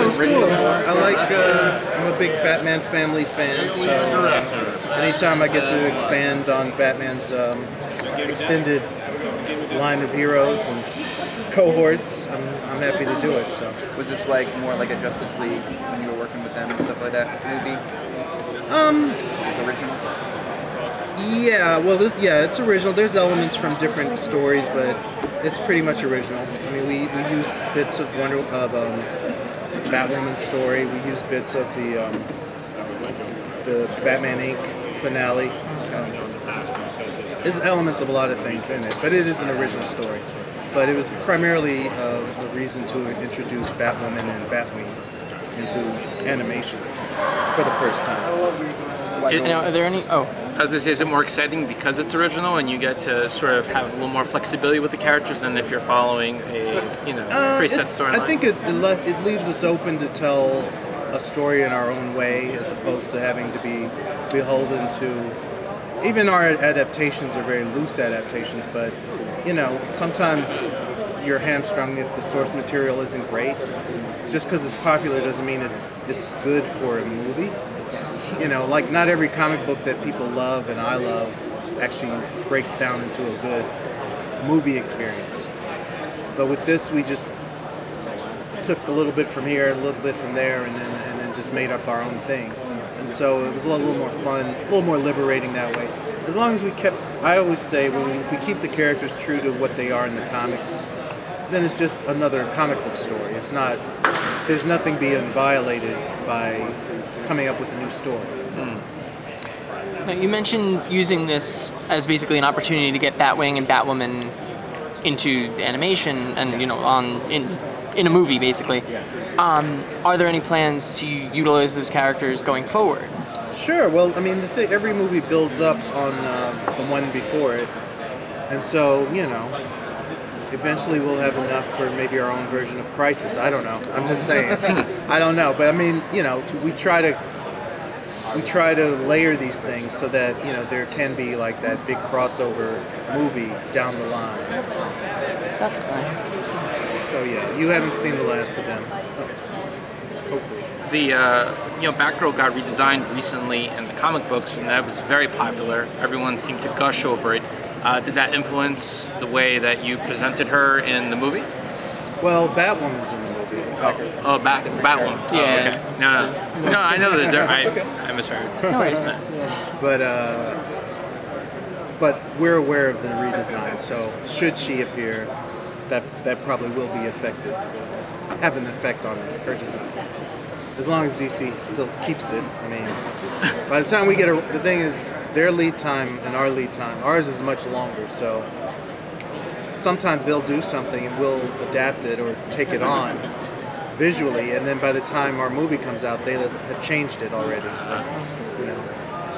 was cool. I like, I'm a big Batman family fan, so anytime I get to expand on Batman's extended line of heroes and cohorts, I'm happy to do it. So. Was this like more like a Justice League when you were working with them and stuff like that movie? It's original? Yeah, well, it's original. There's elements from different stories, but it's pretty much original. I mean, we used bits of Batwoman's story. We used bits of the Batman Inc. finale. There's elements of a lot of things in it, but it is an original story. But it was primarily a reason to introduce Batwoman and Batwing into animation for the first time. Are there any? Oh. I was going to say, is it more exciting because it's original and you get to sort of have a little more flexibility with the characters than if you're following a preset storyline? I think it leaves us open to tell a story in our own way as opposed to having to be beholden to. Even our adaptations are very loose adaptations, but sometimes you're hamstrung if the source material isn't great. Just because it's popular doesn't mean it's good for a movie. Like not every comic book that people love and I love actually breaks down into a good movie experience. But with this, we just took a little bit from here, a little bit from there, and then just made up our own thing. And so it was a little more fun, a little more liberating that way. As long as we kept, I always say, if we keep the characters true to what they are in the comics, then it's just another comic book story. It's not, there's nothing being violated by coming up with a new story. So. Now, you mentioned using this as basically an opportunity to get Batwing and Batwoman into animation and in a movie basically. Yeah. Are there any plans to utilize those characters going forward? Sure. Well, I mean, every movie builds up on the one before it, and so eventually we'll have enough for maybe our own version of Crisis. I don't know. I'm just saying. I don't know. But I mean, we try to layer these things so that, there can be like that big crossover movie down the line. So yeah, you haven't seen the last of them. Hopefully. The Batgirl got redesigned recently in the comic books, and that was very popular. Everyone seemed to gush over it. Did that influence the way that you presented her in the movie? Well, Batwoman's in the movie. Batwoman. Yeah. Oh, okay. No, I know that. I misheard. No worries. But we're aware of the redesign, so should she appear, that probably will be have an effect on her design. As long as DC still keeps it. I mean, by the time we get the thing is, their lead time and our lead time, ours is much longer, so sometimes they'll do something and we'll adapt it or take it on visually, and then by the time our movie comes out, they have changed it already. Like,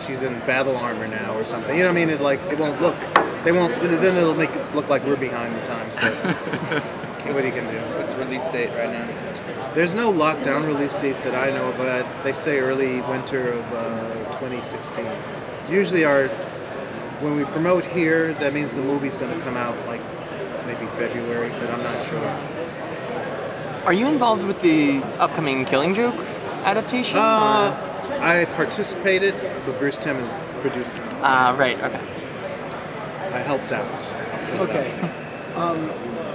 she's in battle armor now or something. You know what I mean? It won't look. Then it'll make it look like we're behind the times. But what are you gonna do? What's the release date right now? There's no lockdown release date that I know of, but they say early winter of 2016. Usually when we promote here, that means the movie's going to come out like maybe February, but I'm not sure. Are you involved with the upcoming Killing Joke adaptation? I participated, but Bruce Timm is producing. Right, okay. I helped out. Okay.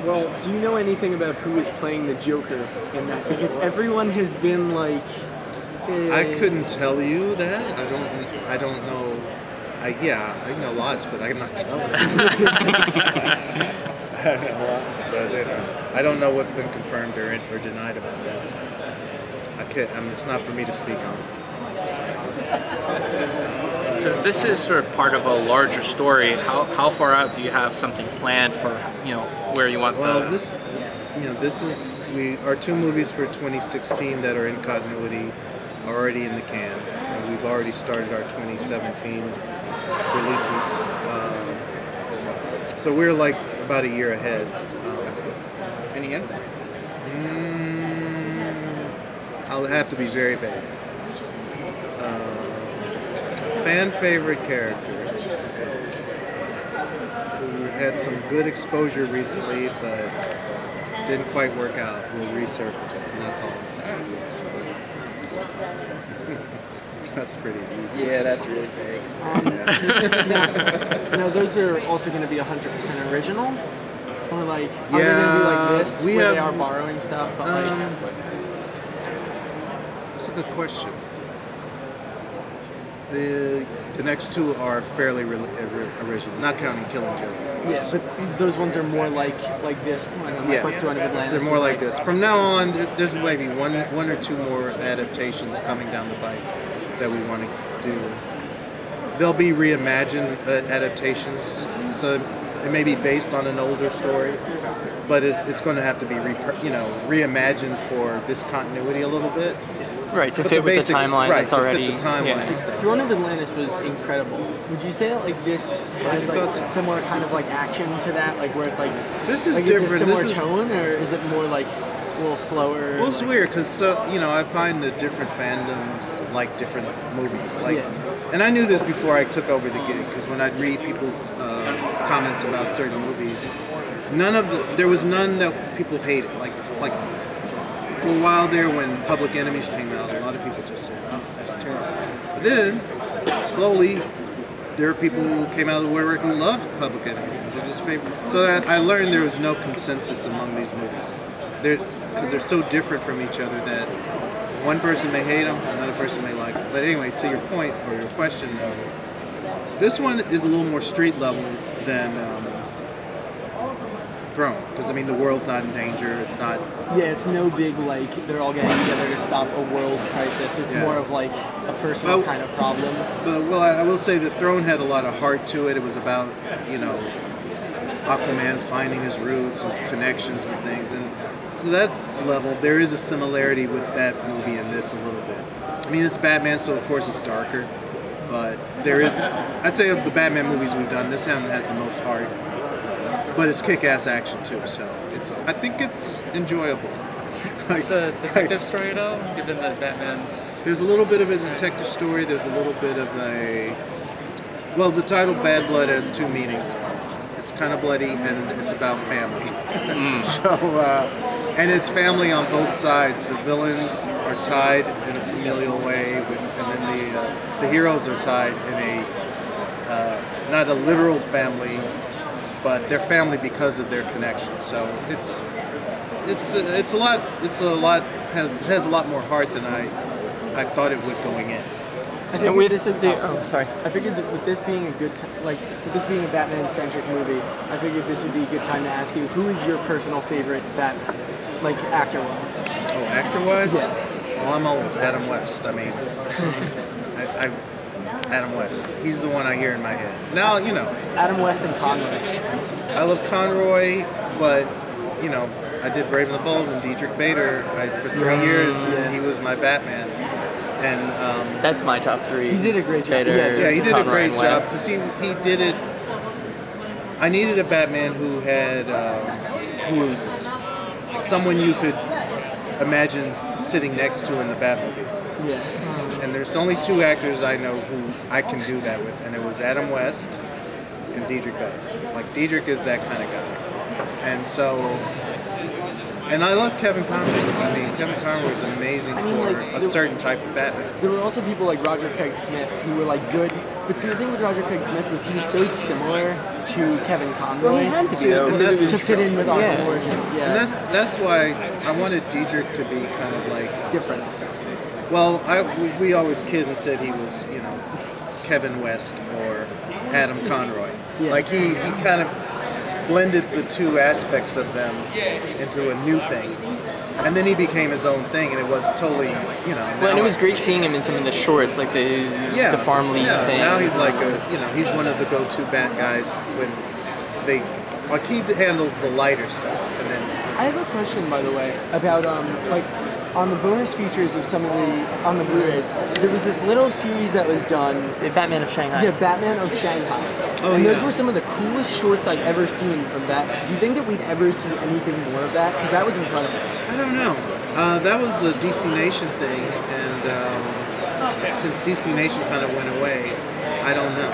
Well, do you know anything about who is playing the Joker in that? Because everyone has been like... I couldn't tell you that. I don't know. I know lots, but I'm not telling you. I know lots, but I don't know what's been confirmed or denied about that. So it's not for me to speak on. So this is sort of part of a larger story. How far out do you have something planned for where you want? Well, this is our two movies for 2016 that are in continuity are already in the can, and we've already started our 2017 releases. So we're like about a year ahead. Any hints? I'll have to be very vague. Fan favorite character who had some good exposure recently, but Didn't quite work out. We'll resurface, and that's all I'm saying. That's pretty easy. Yeah, that's really big. Now, those are also going to be 100% original? Or like, are they Yeah, going to be like this, we where they have- are borrowing stuff, but like... That's a good question. The next two are fairly original, not counting Killing Joke. Yeah, but those ones are more like this one, and like what Throne of Atlantis they're more was like this. From now on, there's maybe one or two more adaptations coming down the pike that we want to do. They'll be reimagined adaptations, so it may be based on an older story, but it's going to have to be reimagined for this continuity a little bit. Right, to But fit the with basics, the timeline right, that's to already... fit the timeline yeah. and stuff. Throne of Atlantis was incredible. Would you say that like this has like a similar kind of like action to that, like where it's like This is like, different. Is it a similar This is- tone, or is it more like a little slower? Well, it's weird because I find that different fandoms like different movies. Like, and I knew this before I took over the gig because when I'd read people's comments about certain movies, there was none that people hated. Like for a while there, when Public Enemies came out, a lot of people just said, "Oh, that's terrible." But then slowly, there were people who came out of the woodwork who loved Public Enemies. It was his favorite. So that I learned there was no consensus among these movies. Because they're so different from each other that one person may hate them, another person may like them. But anyway, to your point or your question, this one is a little more street level than Throne. Because I mean, the world's not in danger. It's not. Yeah, it's no big like they're all getting together to stop a world crisis. It's more of like a personal kind of problem. But I will say that Throne had a lot of heart to it. It was about Aquaman finding his roots, his connections and things, and to that level, there is a similarity with that movie and this a little bit. I mean, it's Batman, so of course it's darker, but there is, I'd say of the Batman movies we've done, this one has the most heart, but it's kick-ass action too, so I think it's enjoyable. It's a detective story though, given that Batman's... There's a little bit of a detective story, there's a little bit of the title Bad Blood has two meanings. It's kind of bloody and it's about family. And it's family on both sides. The villains are tied in a familial way, and then the heroes are tied in a not a literal family, but they're family because of their connection. So it has a lot more heart than I thought it would going in. I figured I figured that with this being with this being a Batman-centric movie, I figured this would be a good time to ask you, who is your personal favorite Batman, like actor-wise? Oh, actor-wise? Yeah. Well, I'm old. Adam West. I mean, Adam West. He's the one I hear in my head. Now, Adam West and Conroy. I love Conroy, but, I did Brave and the Bold and Diedrich Bader. For 3 years, he was my Batman. And that's my top three. He did a great job. Yeah, he did a Conroy great and job West. because he did it. I needed a Batman who had, who was someone you could imagine sitting next to in the Batmobile. Yeah. And there's only two actors I know who I can do that with, and it was Adam West and Diedrich Bader. Like Diedrich is that kind of guy, and so. And I love Kevin Conroy. I mean, Kevin Conroy is amazing for a certain type of Batman. There were also people like Roger Craig Smith who were like good, but see the thing with Roger Craig Smith was he was so similar to Kevin Conroy. Well, he had to be though. And that's to fit in with Arkham Origins. Yeah. And that's why I wanted Diedrich to be kind of like different. Well, we always kid and said he was, Kevin West or Adam Conroy. Yeah. Like he kind of blended the two aspects of them into a new thing. And then he became his own thing, and it was totally, Well, and it was great seeing him in some of the shorts, like the farm league thing. Now he's like he's one of the go-to Bat guys when he handles the lighter stuff. And then I have a question, by the way, about on the bonus features of some of on the Blu-rays, there was this little series that was done. The Batman of Shanghai. Yeah, Batman of Shanghai. And those were some of the coolest shorts I've ever seen from that. Do you think that we'd ever see anything more of that? Because that was incredible. I don't know. That was a DC Nation thing, and since DC Nation kind of went away, I don't know.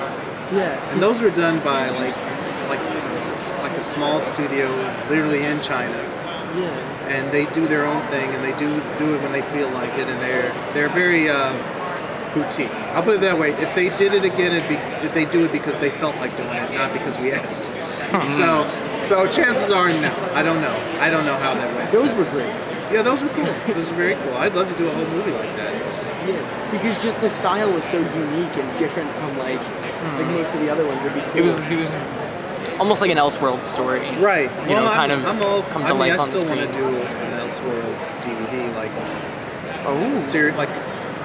Yeah. And those were done by like a small studio, literally in China, Yeah. and they do their own thing, and they do it when they feel like it, and they're very boutique. I'll put it that way. If they did it again, if they do it because they felt like doing it, not because we asked. So chances are no. I don't know. I don't know how that went. Those were great. Yeah, those were cool. Those were very cool. I'd love to do a whole movie like that. Yeah, because just the style was so unique and different from like most of the other ones. It'd be cool. It was almost like an Elseworlds story. Right. You know, I'm all. come to life I on the still want screen. to do an Elseworlds DVD, like Oh. series, like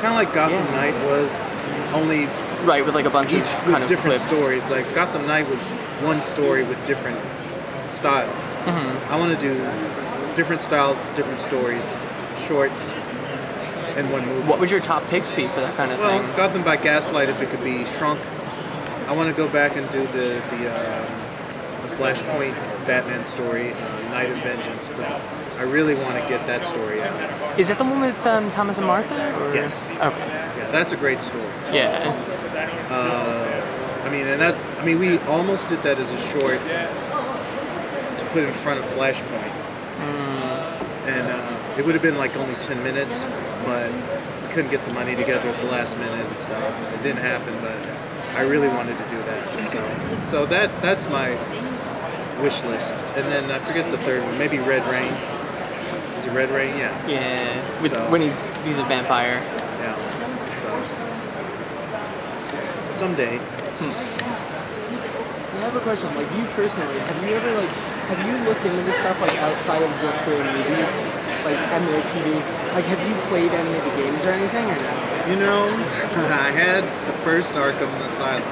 kind of like Gotham Knight was, only Right, with like a bunch each of with kind of different clips. stories. Like Gotham Knight was one story with different styles. I want to do different styles, different stories, shorts, in one movie. What would your top picks be for that kind of Well, thing? Gotham by Gaslight, if it could be shrunk. I want to go back and do the Flashpoint Batman story, Night of Vengeance, because I really want to get that story out. Is that the one with Thomas and Martha? Or? Yes. Okay. Yeah, that's a great story. Yeah. We almost did that as a short to put in front of Flashpoint, and it would have been like only 10 minutes, but we couldn't get the money together at the last minute and stuff. It didn't happen, but I really wanted to do that. So that's my wish list. And then I forget the third one, maybe Red Rain. Is it Red Rain? Yeah. Yeah. So- When he's a vampire. Yeah. So someday. I have a question. Like you personally, have you looked into this stuff like outside of just the movies, like and the TV? Like, have you played any of the games or anything, or no? You know, I had the first Arkham Asylum.